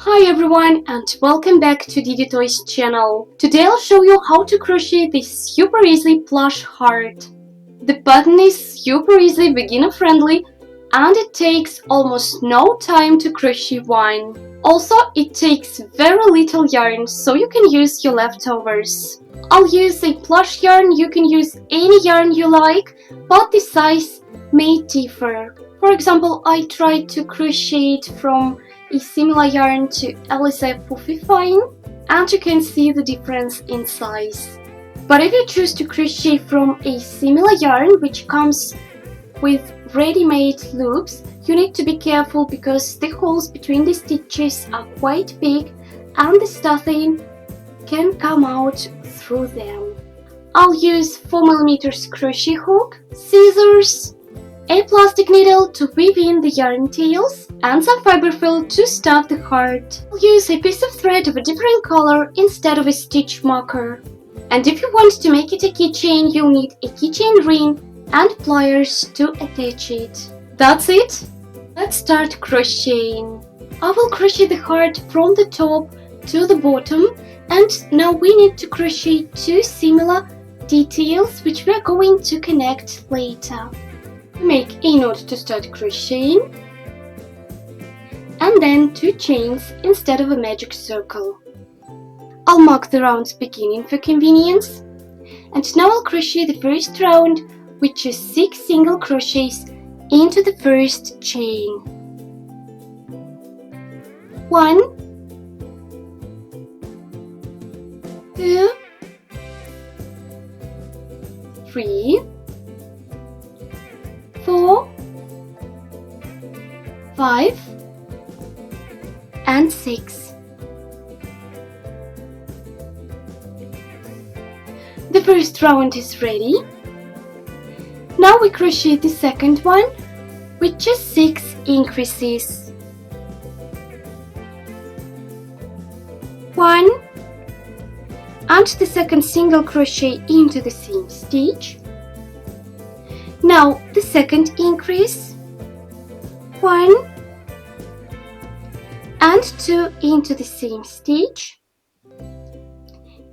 Hi everyone and welcome back to DidyToys channel. Today I'll show you how to crochet this super easy plush heart. The pattern is super easy, beginner friendly, and it takes almost no time to crochet one. Also, it takes very little yarn, so you can use your leftovers. I'll use a plush yarn. You can use any yarn you like, but the size may differ. For example, I tried to crochet it from a similar yarn to Alize Puffy Fine, and you can see the difference in size. But if you choose to crochet from a similar yarn which comes with ready-made loops, you need to be careful because the holes between the stitches are quite big and the stuffing can come out through them. I'll use 4mm crochet hook, scissors, a plastic needle to weave in the yarn tails, and some fiber fill to stuff the heart. I'll use a piece of thread of a different color instead of a stitch marker. And if you want to make it a keychain, you'll need a keychain ring and pliers to attach it. That's it! Let's start crocheting. I will crochet the heart from the top to the bottom, and now we need to crochet two similar details which we are going to connect later. Make a knot to start crocheting and then 2 chains instead of a magic circle. I'll mark the rounds beginning for convenience, and now I'll crochet the first round, which is 6 single crochets into the first chain. 1, 2, 3, 4, 5, and 6. The first round is ready. Now we crochet the second one with just 6 increases. 1, and the second single crochet into the same stitch. Now the second increase, 1 and 2 into the same stitch,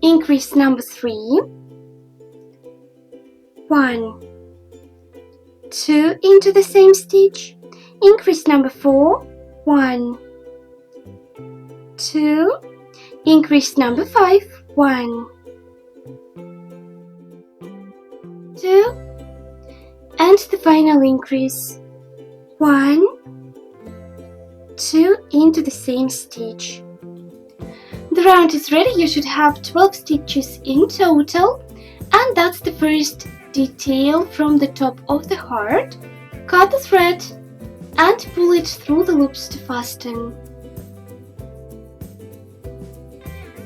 increase number 3, 1, 2 into the same stitch, increase number 4, 1, 2, increase number 5, 1, 2, and the final increase, 1, 2 into the same stitch. The round is ready. You should have 12 stitches in total, and that's the first detail from the top of the heart. Cut the thread and pull it through the loops to fasten.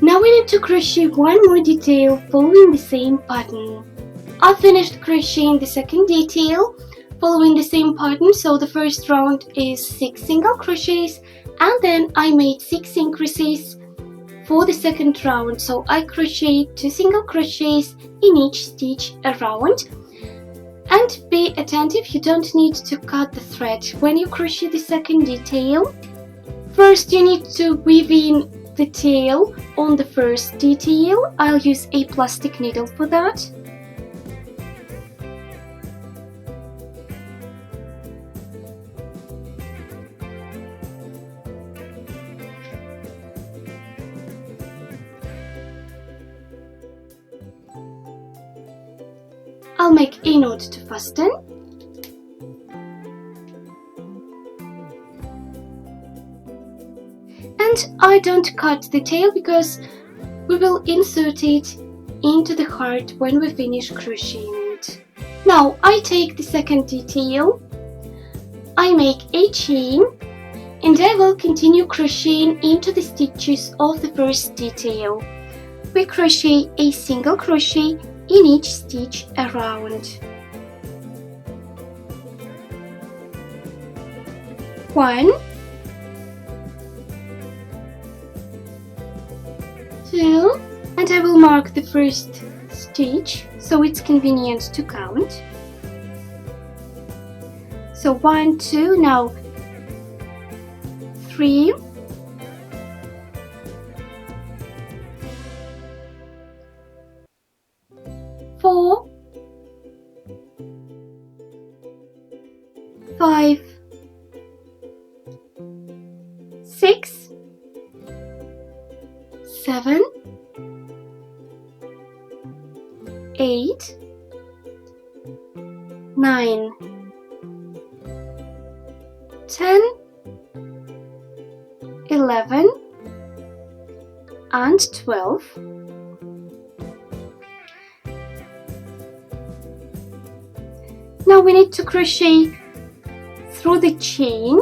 Now we need to crochet one more detail following the same pattern. I finished crocheting the second detail following the same pattern, so the first round is 6 single crochets, and then I made 6 increases for the second round, so I crocheted 2 single crochets in each stitch around. And be attentive, you don't need to cut the thread when you crochet the second detail. First you need to weave in the tail on the first detail. I'll use a plastic needle for that. I'll make a knot to fasten. And I don't cut the tail because we will insert it into the heart when we finish crocheting it. Now I take the second detail, I make a chain, and I will continue crocheting into the stitches of the first detail. We crochet a single crochet in each stitch around. 1, 2, and I will mark the first stitch so it's convenient to count. So 1, 2, now 3, 6, 7, 8, 9, 10, 11, and 12. Now we need to crochet through the chain,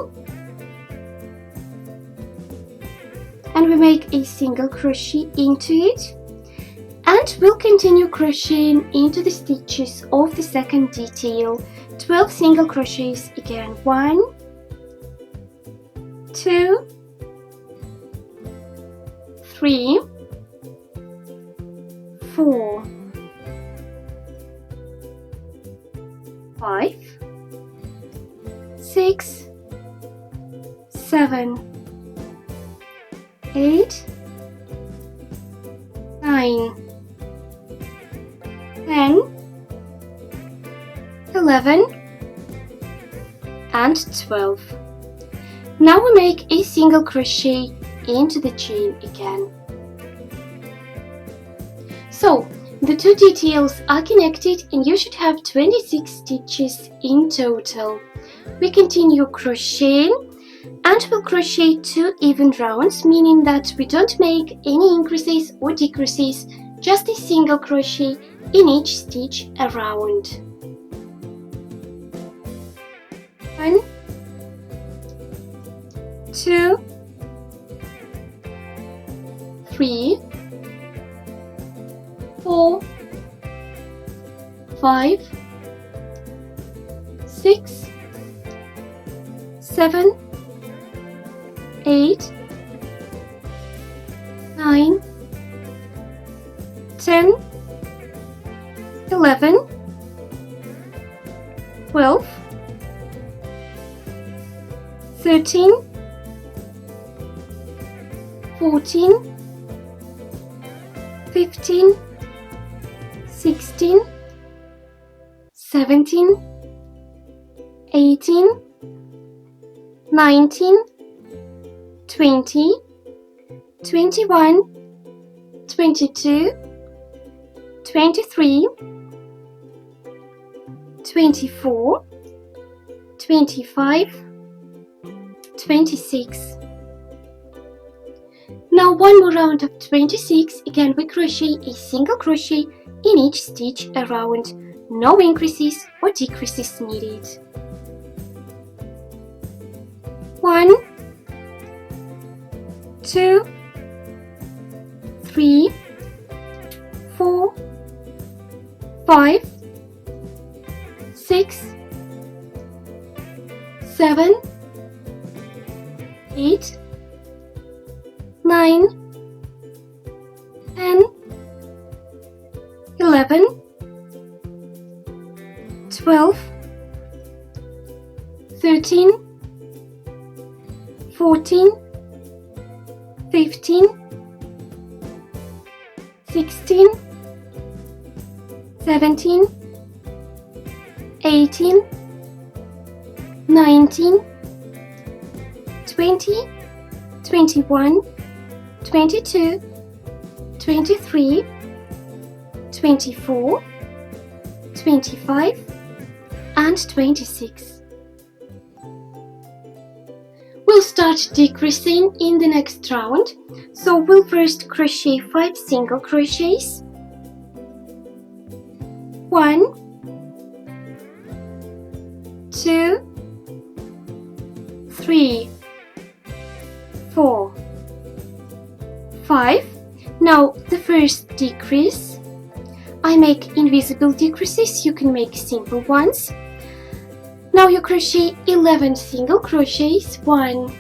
and we make a single crochet into it, and we'll continue crocheting into the stitches of the second detail. 12 single crochets again. 1, 2, 3, 4, 5, 6, 7, 8, 9, 10, 11, and 12. Now we make a single crochet into the chain again. So the two details are connected and you should have 26 stitches in total. We continue crocheting and we'll crochet 2 even rounds, meaning that we don't make any increases or decreases, just a single crochet in each stitch around. 1, 2, 3, 4, 5, 6, 7, 8, 9, 10, 11, 12, 13, 14, 15, 16, 17, 18, 19, 20, 21, 22, 23, 24, 25, 26. Now one more round of 26. Again we crochet a single crochet in each stitch around. No increases or decreases needed. 1, 2, 3, 4, 5, 6, 7, 8, 9, 10, 11, 12, 13, 14, 15, 16, 17, 18, 19, 20, 21, 22, 23, 24, 25, and 26. We'll start decreasing in the next round, so we'll first crochet 5 single crochets. 1, 2, 3, 4, 5. Now the first decrease, I make invisible decreases, you can make simple ones. Now you crochet 11 single crochets. 1,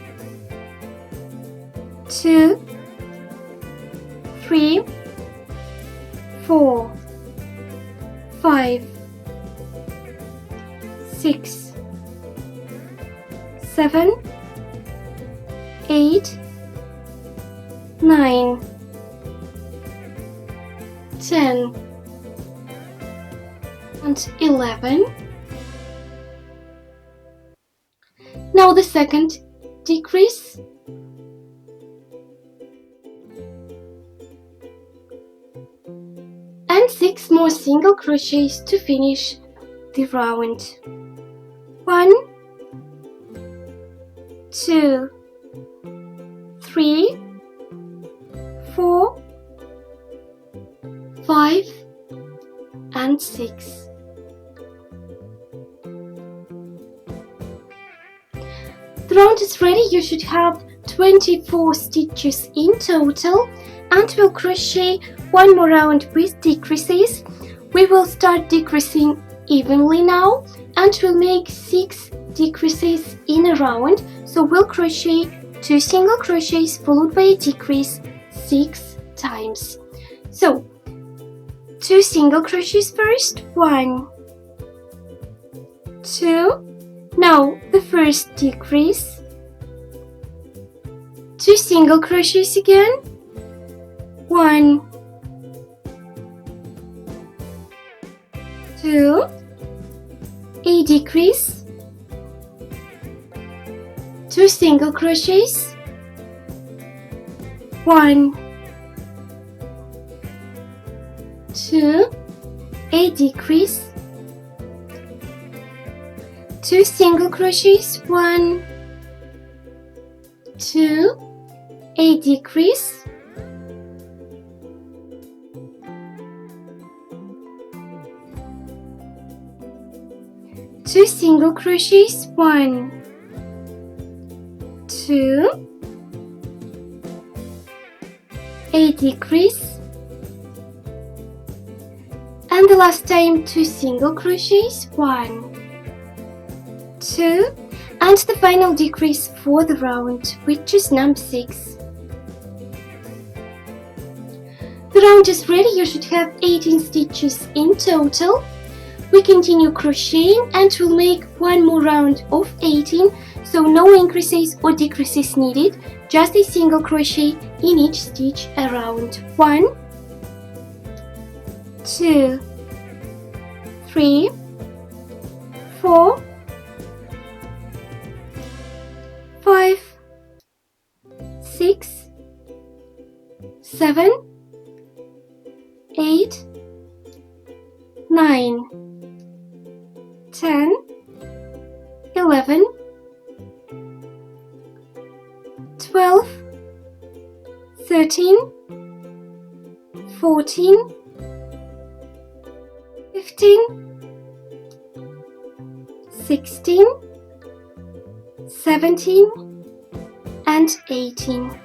2, 3, 4, 5, 6, 7, 8, 9, 10, and 11. Now the second decrease, 6 more single crochets to finish the round. 1, 2, 3, 4, 5 and 6. The round is ready. You should have 24 stitches in total, and we'll crochet one more round with decreases. We will start decreasing evenly now, and we'll make 6 decreases in a round. So we'll crochet 2 single crochets followed by a decrease 6 times. So 2 single crochets first, 1, 2. Now the first decrease, 2 single crochets again, 1, 2, a decrease, 2 single crochets, 1, 2, a decrease, 2 single crochets, 1, 2, a decrease, 2 single crochets, 1, 2, a decrease, and the last time 2 single crochets, 1, 2, and the final decrease for the round, which is number 6. The round is ready. You should have 18 stitches in total. We continue crocheting and we'll make one more round of 18, so no increases or decreases needed, just a single crochet in each stitch around. 1, 2, 3, 4, 5, 6, 7, 8, 9, 10, 11, 12, 13, 14, 15, 16, 17 and 18.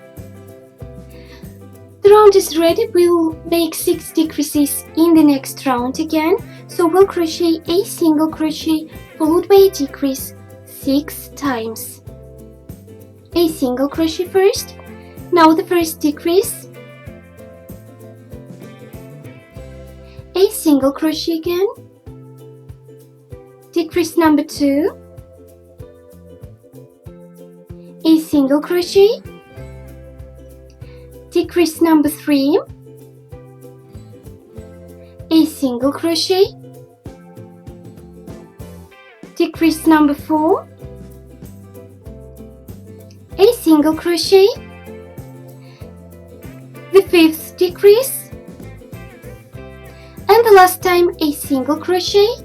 The round is ready. We'll make 6 decreases in the next round again. So we'll crochet a single crochet followed by a decrease 6 times. A single crochet first. Now the first decrease. A single crochet again. Decrease number 2. A single crochet. Decrease number 3. A single crochet, decrease number 4, a single crochet, the 5th decrease, and the last time a single crochet,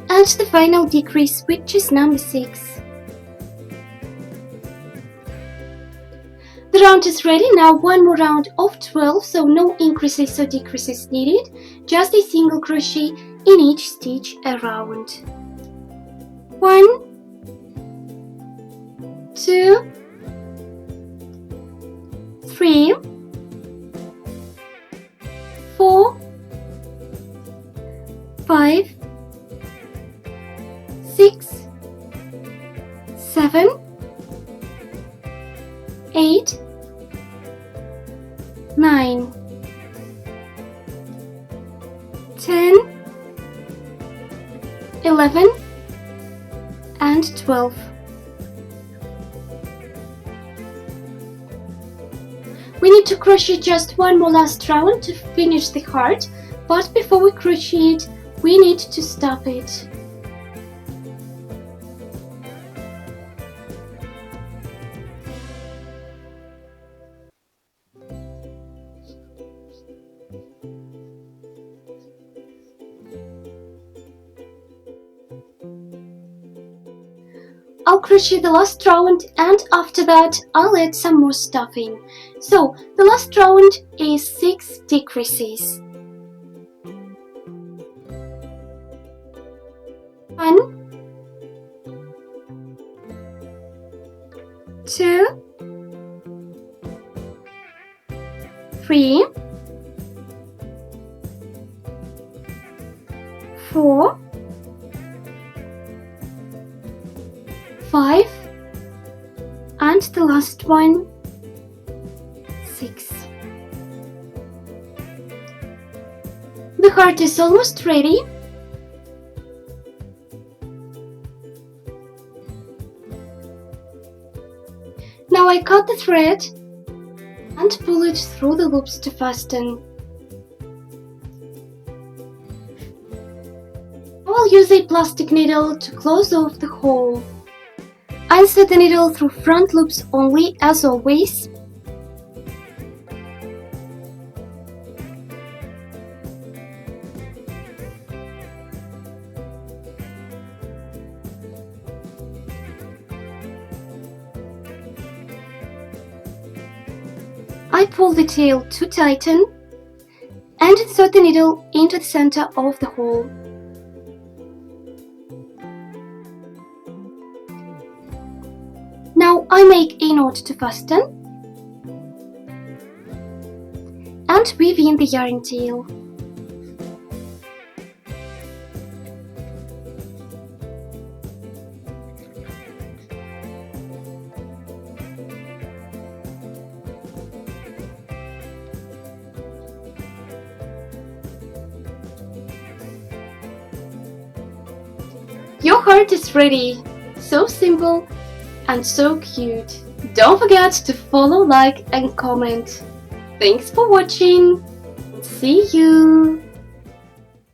and the final decrease, which is number 6. The round is ready. Now one more round of 12, so no increases or decreases needed, just a single crochet in each stitch around. 1, 2, 3, 4, 5, 6, 7, 8, 9, 10, 11 and 12. We need to crochet just one more last round to finish the heart, but before we crochet it, we need to stop it. I'll crochet the last round, and after that I'll add some more stuffing. So the last round is 6 decreases. 1, 2, 3, 4, 5, and the last one, 6. The heart is almost ready. Now I cut the thread and pull it through the loops to fasten. I'll use a plastic needle to close off the hole. Insert the needle through front loops only, as always. I pull the tail to tighten and insert the needle into the center of the hole. Now I make a knot to fasten and weave in the yarn tail. Your heart is ready! So simple and so cute. Don't forget to follow, like and comment. Thanks for watching. See you!